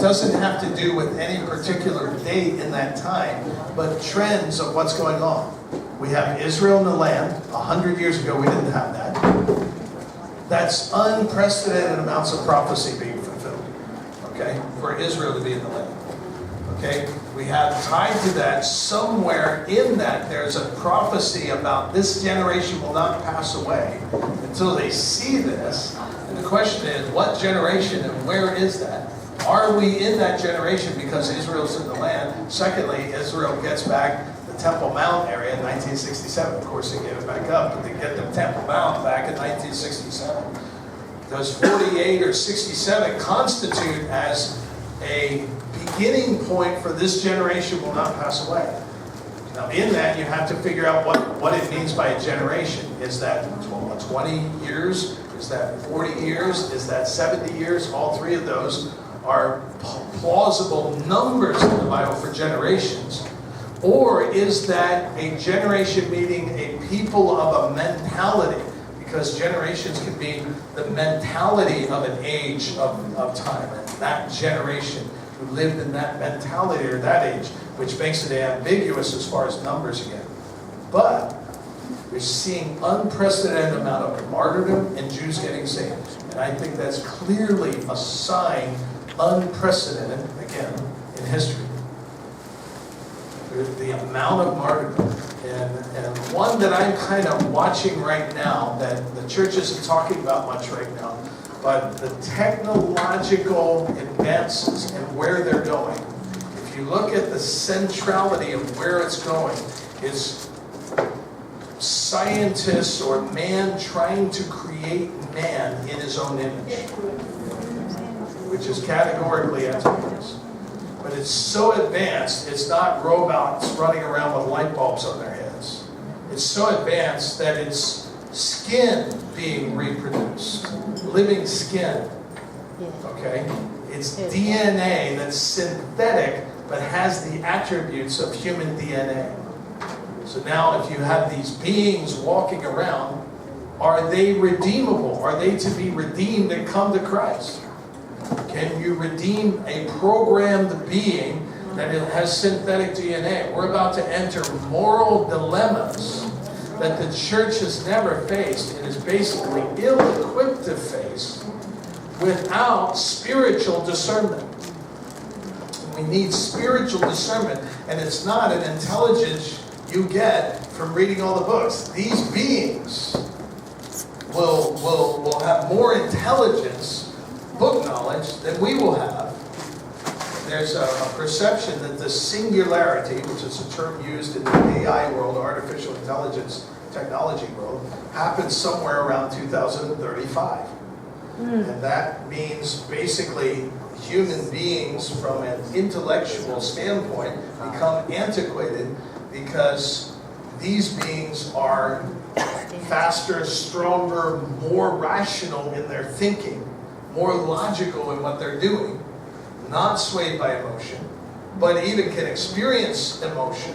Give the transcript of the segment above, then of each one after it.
doesn't have to do with any particular date in that time, but trends of what's going on. We have Israel in the land. 100 years ago, we didn't have that. That's unprecedented amounts of prophecy being fulfilled, okay, for Israel to be in the land. Okay, we have tied to that, somewhere in that, there's a prophecy about this generation will not pass away until they see this. And the question is, what generation and where is that? Are we in that generation because Israel's in the land? Secondly, Israel gets back the Temple Mount area in 1967. Of course, they gave it back up, but they get the Temple Mount back in 1967. Does 48 or 67 constitute as a beginning point for this generation will not pass away? Now, in that, you have to figure out what it means by a generation. Is that 20 years? Is that 40 years? Is that 70 years? All three of those are plausible numbers in the Bible for generations. Or is that a generation meaning a people of a mentality? Because generations can be the mentality of an age of time. And that generation who lived in that mentality or that age, which makes it ambiguous as far as numbers again. But we're seeing unprecedented amount of martyrdom and Jews getting saved. And I think that's clearly a sign, unprecedented, again, in history. The amount of martyrdom. And one that I'm kind of watching right now, that the church isn't talking about much right now, but the technological advances and where they're going. If you look at the centrality of where it's going, is scientists or man trying to create man in his own image, which is categorically anti-Christ. But it's so advanced, it's not robots running around with light bulbs on their heads. It's so advanced that it's skin being reproduced, living skin, okay? It's DNA that's synthetic, but has the attributes of human DNA. So now if you have these beings walking around, are they redeemable? Are they to be redeemed and come to Christ? Can you redeem a programmed being that has synthetic DNA? We're about to enter moral dilemmas that the church has never faced and is basically ill-equipped to face without spiritual discernment. We need spiritual discernment, and it's not an intelligence you get from reading all the books. These beings will have more intelligence, book knowledge, than we will have. There's a perception that the singularity, which is a term used in the AI world, artificial intelligence technology world, happens somewhere around 2035. And that means basically human beings from an intellectual standpoint become antiquated because these beings are faster, stronger, more rational in their thinking, more logical in what they're doing, not swayed by emotion, but even can experience emotion,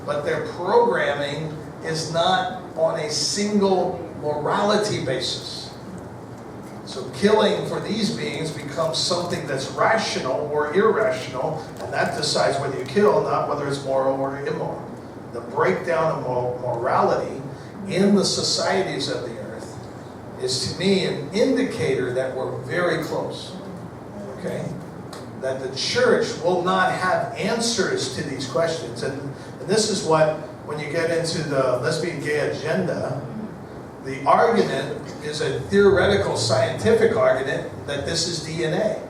but their programming is not on a single morality basis. So killing for these beings becomes something that's rational or irrational, and that decides whether you kill, not whether it's moral or immoral. The breakdown of morality in the societies of the earth is, to me, an indicator that we're very close. Okay? That the church will not have answers to these questions. And this is what, when you get into the lesbian gay agenda, the argument is a theoretical scientific argument that this is DNA.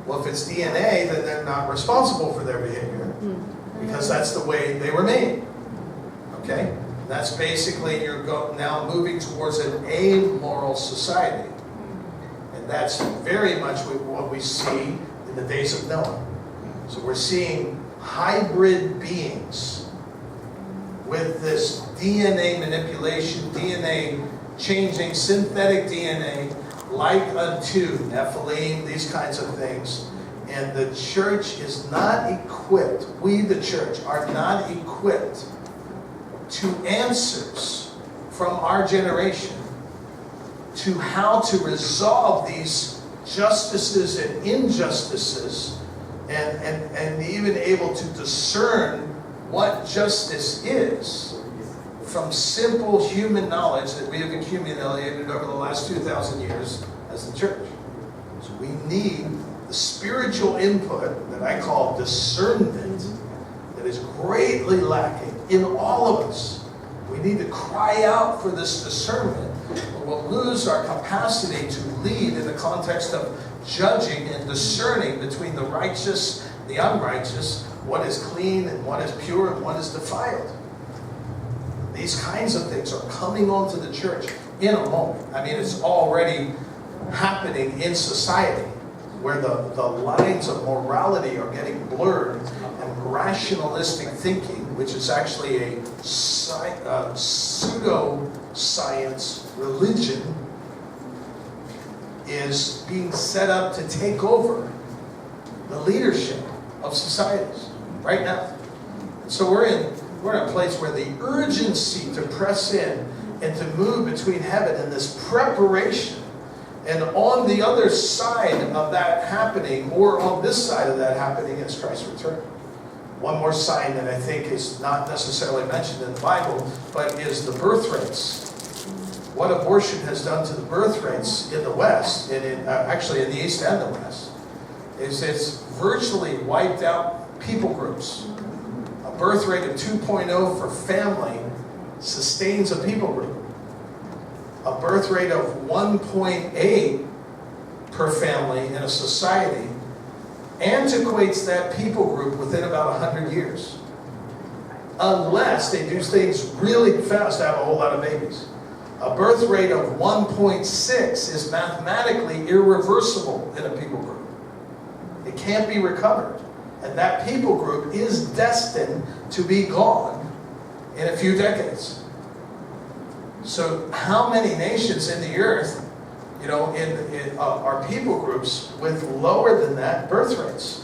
Well, if it's DNA, then they're not responsible for their behavior because that's the way they were made. Okay? That's basically, you're now moving towards an amoral society. And that's very much what we see in the days of Noah. So we're seeing hybrid beings with this DNA manipulation, DNA changing, synthetic DNA, like unto Nephilim, these kinds of things. And the church is not equipped, we the church are not equipped to answers from our generation to how to resolve these justices and injustices and even able to discern what justice is from simple human knowledge that we have accumulated over the last 2,000 years as the church. So we need the spiritual input that I call discernment that is greatly lacking in all of us. We need to cry out for this discernment, or we'll lose our capacity to lead in the context of judging and discerning between the righteous and the unrighteous, what is clean and what is pure and what is defiled. These kinds of things are coming onto the church in a moment. I mean, it's already happening in society, where the lines of morality are getting blurred, and rationalistic thinking, which is actually a pseudo-science religion, is being set up to take over the leadership of societies right now. So we're in a place where the urgency to press in and to move between heaven and this preparation, and on the other side of that happening, or on this side of that happening, is Christ's return. One more sign that I think is not necessarily mentioned in the Bible, but is the birth rates. What abortion has done to the birth rates in the West, and actually in the East and the West, is it's virtually wiped out people groups. A birth rate of 2.0 for family sustains a people group. A birth rate of 1.8 per family in a society antiquates that people group within about 100 years. Unless they do things really fast to have a whole lot of babies. A birth rate of 1.6 is mathematically irreversible in a people group. It can't be recovered. And that people group is destined to be gone in a few decades. So how many nations in the earth, are people groups with lower than that birth rates?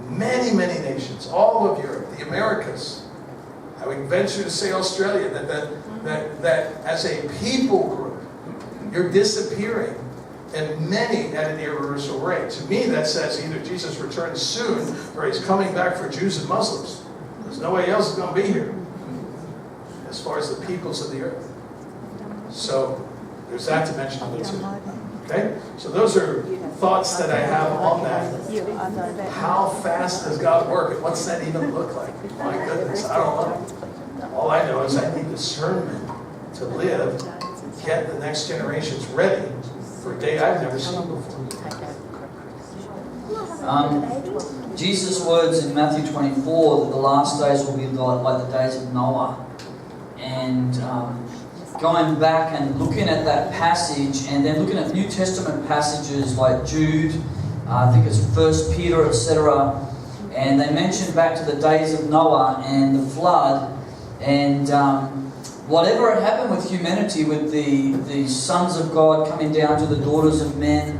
Many, many nations, all of Europe, the Americas. I would venture to say Australia, that as a people group, you're disappearing, and many at an irreversible rate. To me, that says either Jesus returns soon, or he's coming back for Jews and Muslims. There's no way else is going to be here, as far as the peoples of the earth. So there's that dimension of it too. Okay? So those are thoughts that I have on that. How fast does God work, and what's that even look like? My goodness, I don't know. All I know is I need discernment to live, get the next generations ready for a day I've never seen before. Jesus' words in Matthew 24 that the last days will be like the days of Noah. And going back and looking at that passage, and then looking at New Testament passages like Jude, I think it's 1 Peter, etc. And they mention back to the days of Noah and the flood, and whatever had happened with humanity, with the sons of God coming down to the daughters of men,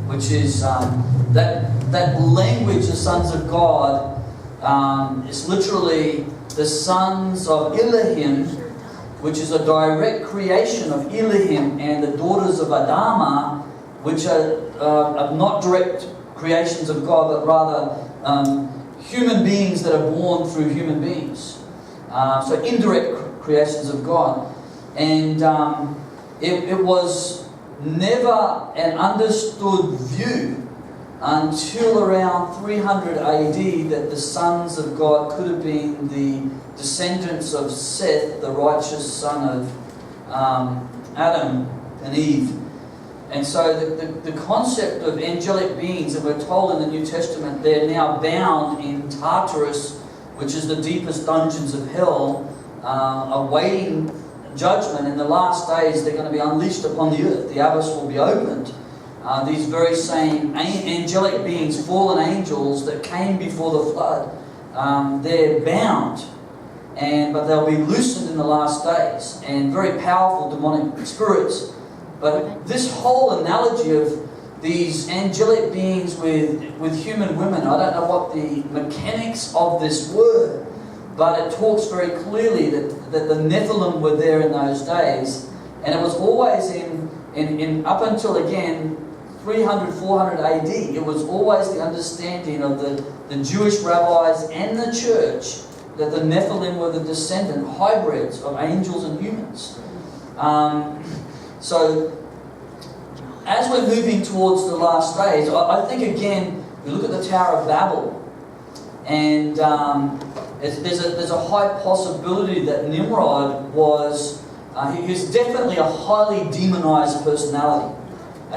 which is that language, the sons of God, is literally the sons of Elohim, which is a direct creation of Elohim, and the daughters of Adama, which are not direct creations of God, but rather human beings that are born through human beings. So indirect creations of God. And it was never an understood view until around 300 AD that the sons of God could have been the descendants of Seth, the righteous son of Adam and Eve. And so the concept of angelic beings, and we're told in the New Testament they're now bound in Tartarus, which is the deepest dungeons of hell, awaiting judgment. In the last days they're going to be unleashed upon the earth. The abyss will be opened. These very same angelic beings, fallen angels that came before the flood, they're bound, but they'll be loosened in the last days, and very powerful demonic spirits. But this whole analogy of these angelic beings with human women, I don't know what the mechanics of this were, but it talks very clearly that the Nephilim were there in those days, and it was always in up until again 300, 400 AD. It was always the understanding of the Jewish rabbis and the church that the Nephilim were the descendant hybrids of angels and humans. So, as we're moving towards the last days, I think again, we look at the Tower of Babel, and there's a high possibility that Nimrod was, he was definitely a highly demonized personality.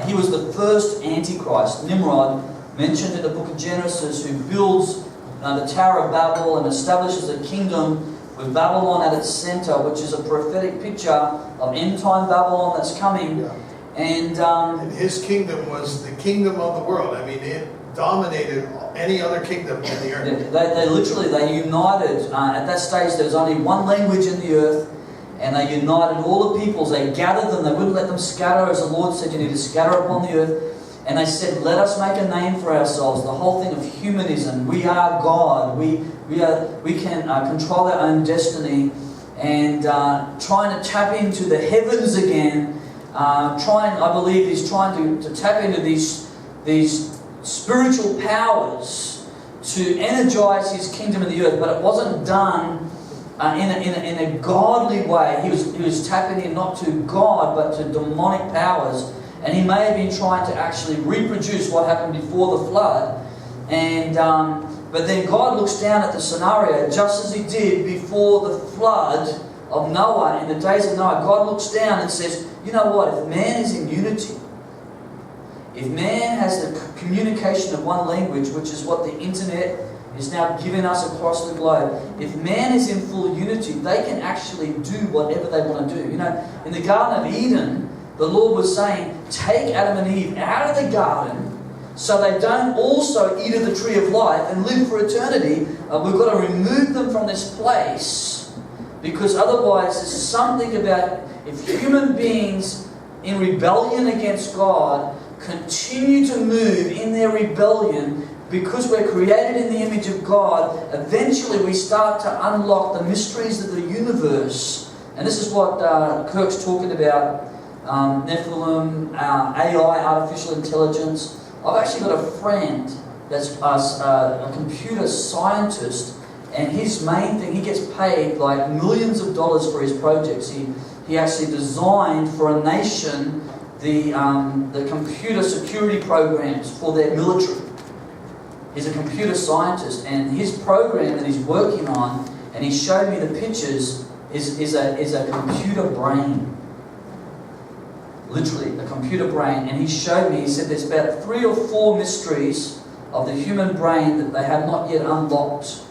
He was the first Antichrist. Nimrod, mentioned in the book of Genesis, who builds the Tower of Babel and establishes a kingdom with Babylon at its center, which is a prophetic picture of end-time Babylon that's coming. Yeah. And his kingdom was the kingdom of the world. I mean, it dominated any other kingdom in the earth. They united. At that stage, there was only one language in the earth, and they united all the peoples. They gathered them. They wouldn't let them scatter, as the Lord said, you need to scatter upon the earth. And they said, let us make a name for ourselves. The whole thing of humanism. We are God. We can control our own destiny. And trying to tap into the heavens again. I believe he's trying to tap into these spiritual powers to energize his kingdom in the earth. But it wasn't done in a godly way. He was tapping in not to God, but to demonic powers. And he may have been trying to actually reproduce what happened before the flood. And but then God looks down at the scenario just as he did before the flood of Noah, in the days of Noah. God looks down and says, you know what, if man is in unity, if man has the communication of one language, which is what the internet is now giving us across the globe, if man is in full unity, they can actually do whatever they want to do. You know, in the Garden of Eden, the Lord was saying, take Adam and Eve out of the garden so they don't also eat of the tree of life and live for eternity. We've got to remove them from this place, because otherwise there's something about, if human beings in rebellion against God continue to move in their rebellion, because we're created in the image of God, eventually we start to unlock the mysteries of the universe. And this is what Kirk's talking about, Nephilim, AI, artificial intelligence. I've actually got a friend that's a computer scientist, and his main thing, he gets paid like millions of dollars for his projects. He actually designed for a nation the computer security programs for their military. He's a computer scientist, and his program that he's working on, and he showed me the pictures, is a computer brain. Literally, a computer brain. And he showed me, he said there's about 3 or 4 mysteries of the human brain that they have not yet unlocked.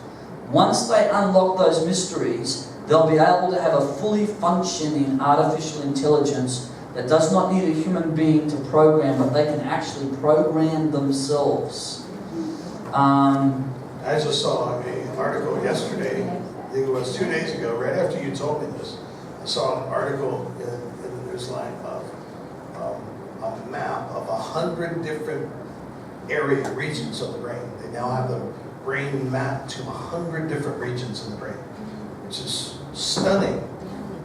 Once they unlock those mysteries, they'll be able to have a fully functioning artificial intelligence that does not need a human being to program, but they can actually program themselves. I just saw an article yesterday, I think it was 2 days ago, right after you told me this. I saw an article in the newsline of a map of 100 different regions of the brain. They now have the brain mapped to 100 different regions in the brain, which is stunning.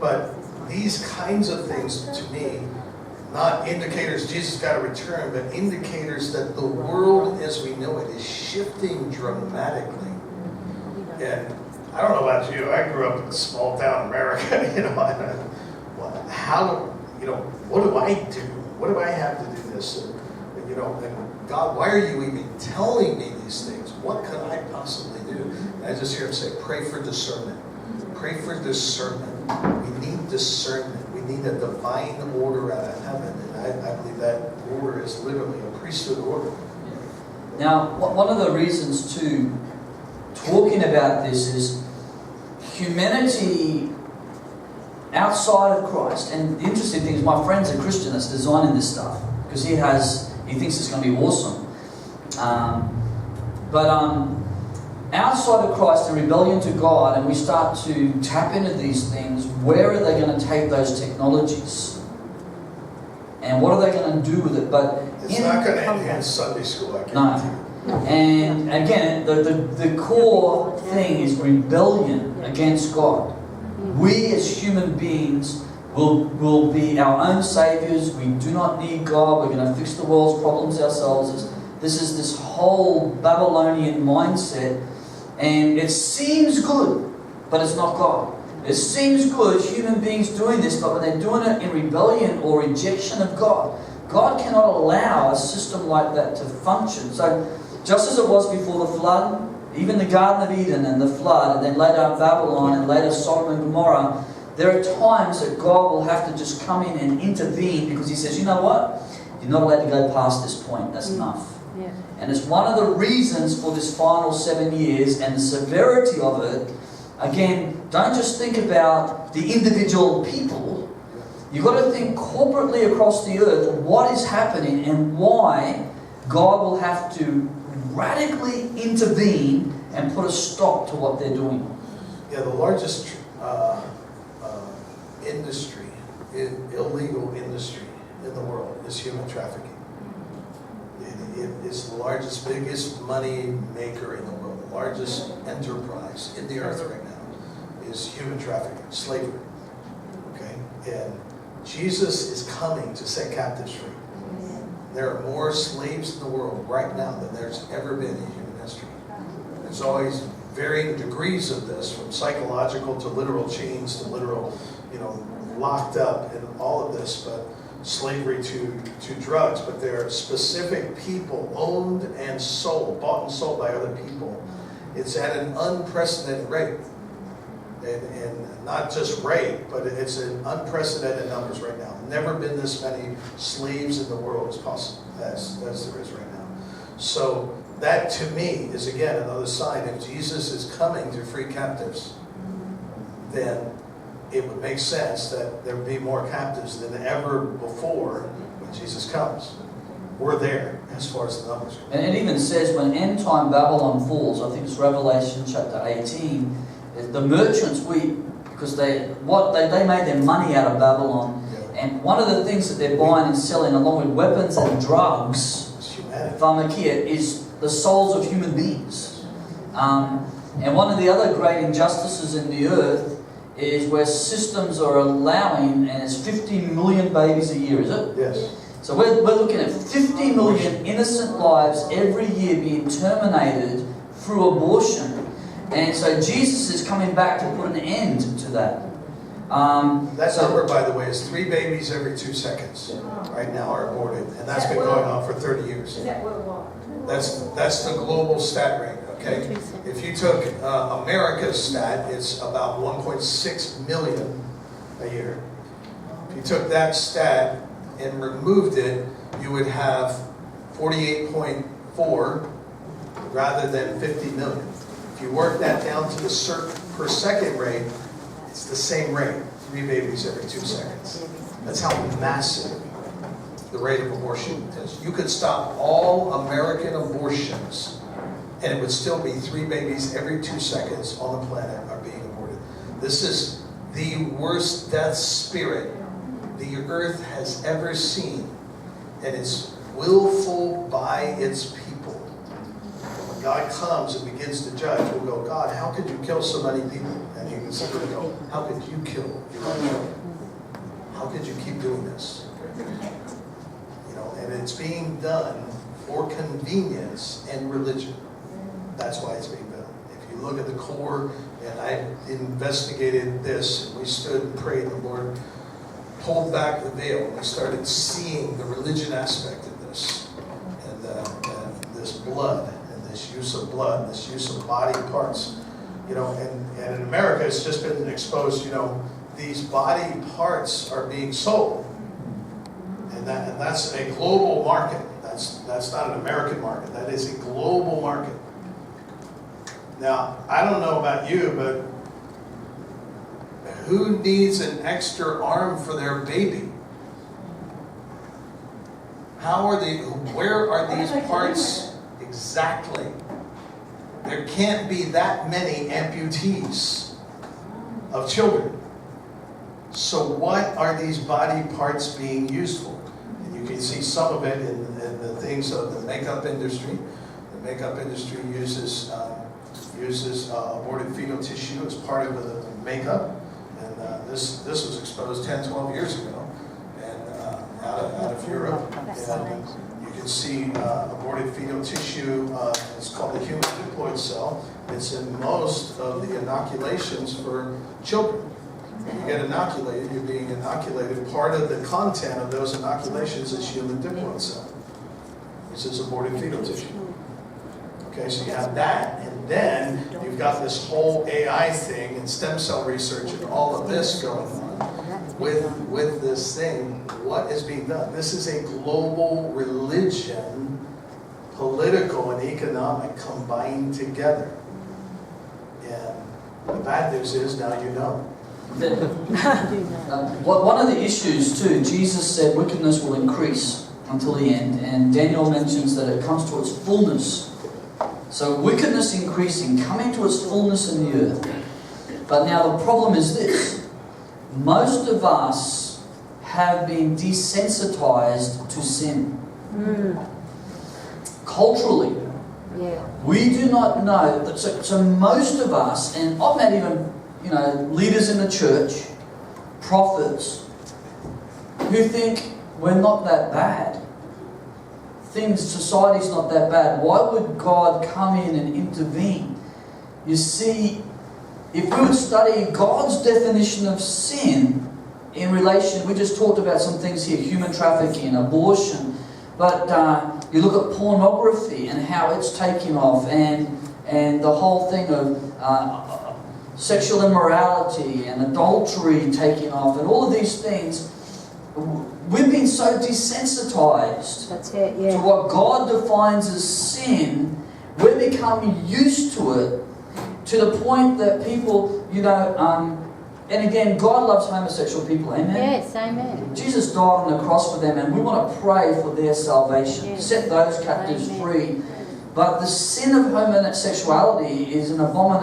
But these kinds of things, to me, not indicators Jesus got to return, but indicators that the world as we know it is shifting dramatically. And I don't know about you, I grew up in a small town America, you know, what do I do? What do I have to do this? And, you know, and God, why are you even telling me these things? What could I possibly do? And I just hear him say, pray for discernment. Pray for discernment. We need discernment. We need a divine order out of heaven. And I believe that order is literally a priesthood order. Now, one of the reasons too, talking about this is humanity outside of Christ. And the interesting thing is, my friend's a Christian that's designing this stuff, because he thinks it's going to be awesome. But outside of Christ, in rebellion to God, and we start to tap into these things, where are they going to take those technologies? And what are they going to do with it? But it's not going to end in Sunday school, I guarantee you. And again, the core thing is rebellion against God. We as human beings We'll be our own saviors. We do not need God. We're going to fix the world's problems ourselves. This is this whole Babylonian mindset, and it seems good, but it's not God. It seems good, human beings doing this, but when they're doing it in rebellion or rejection of God, God cannot allow a system like that to function. So, just as it was before the flood, even the Garden of Eden and the flood, and then later Babylon and later Sodom and Gomorrah, there are times that God will have to just come in and intervene because He says, you know what? You're not allowed to go past this point. That's enough. Yeah. And it's one of the reasons for this final 7 years and the severity of it. Again, don't just think about the individual people. You've got to think corporately across the earth what is happening and why God will have to radically intervene and put a stop to what they're doing. Yeah, the largest industry, illegal industry in the world is human trafficking. It is the largest, biggest money maker in the world. The largest enterprise in the earth right now is human trafficking, slavery. Okay? And Jesus is coming to set captives free. There are more slaves in the world right now than there's ever been in human history. There's always varying degrees of this, from psychological to literal chains to literal, locked up and all of this, but slavery to drugs. But there are specific people owned and sold, bought and sold by other people. It's at an unprecedented rate. And not just rate, but it's an unprecedented numbers right now. Never been this many slaves in the world as possible as there is right now. So that to me is again another sign. If Jesus is coming to free captives, then it would make sense that there would be more captives than ever before when Jesus comes. We're there as far as the numbers go. And it even says when end time Babylon falls, I think it's Revelation chapter 18, the merchants weep because they made their money out of Babylon. Yeah. And one of the things that they're buying and selling along with weapons and drugs, pharmakia, is the souls of human beings. And one of the other great injustices in the earth is where systems are allowing, and it's 50 million babies a year, is it? Yes. So we're looking at 50 million innocent lives every year being terminated through abortion. And so Jesus is coming back to put an end to that. That number, by the way, is 3 babies every 2 seconds right now are aborted. And that's been going on for 30 years. That's the global stat rate, okay? If you took America's stat, it's about 1.6 million a year. If you took that stat and removed it, you would have 48.4 rather than 50 million. If you work that down to the per second rate, it's the same rate, 3 babies every 2 seconds. That's how massive the rate of abortion is. You could stop all American abortions, and it would still be 3 babies every 2 seconds on the planet are being aborted. This is the worst death spirit the earth has ever seen, and it's willful by its people. When God comes and begins to judge, we'll go, God, how could you kill so many people? And He can simply go, how could you kill your own children? How could you keep doing this? And it's being done for convenience and religion. That's why it's being done. If you look at the core, and I investigated this, and we stood and prayed, the Lord pulled back the veil, and we started seeing the religion aspect of this, and this blood, and this use of blood, this use of body parts. And in America, it's just been exposed, these body parts are being sold. And that's a global market. That's not an American market. That is a global market. Now, I don't know about you, but who needs an extra arm for their baby? Where are these parts exactly? There can't be that many amputees of children. So what are these body parts being used for? And you can see some of it in the things of the makeup industry. The makeup industry uses aborted fetal tissue as part of the makeup. And this was exposed 10, 12 years ago, and out of Europe. And you can see aborted fetal tissue. It's called the human diploid cell. It's in most of the inoculations for children. When you get inoculated, you're being inoculated. Part of the content of those inoculations is human diploid cell, which is aborted fetal tissue. Okay, so you have that, and then you've got this whole AI thing and stem cell research and all of this going on with this thing. What is being done? This is a global religion, political and economic combined together. And the bad news is now you know. One of the issues too, Jesus said wickedness will increase until the end, and Daniel mentions that it comes to its fullness. So wickedness increasing, coming to its fullness in the earth. But now the problem is this: most of us have been desensitized to sin. Culturally. Yeah. We do not know, so most of us, and I've met even, leaders in the church, prophets, who think we're not that bad. Society's not that bad. Why would God come in and intervene? You see, if we would study God's definition of sin in relation, we just talked about some things here, human trafficking, abortion, but you look at pornography and how it's taking off, and the whole thing of sexual immorality and adultery taking off, and all of these things. We've been so desensitized to what God defines as sin, we've become used to it to the point that people, and again, God loves homosexual people, amen? Yes, amen. Jesus died on the cross for them, and we want to pray for their salvation, set those captives free. But the sin of homosexuality is an abomination.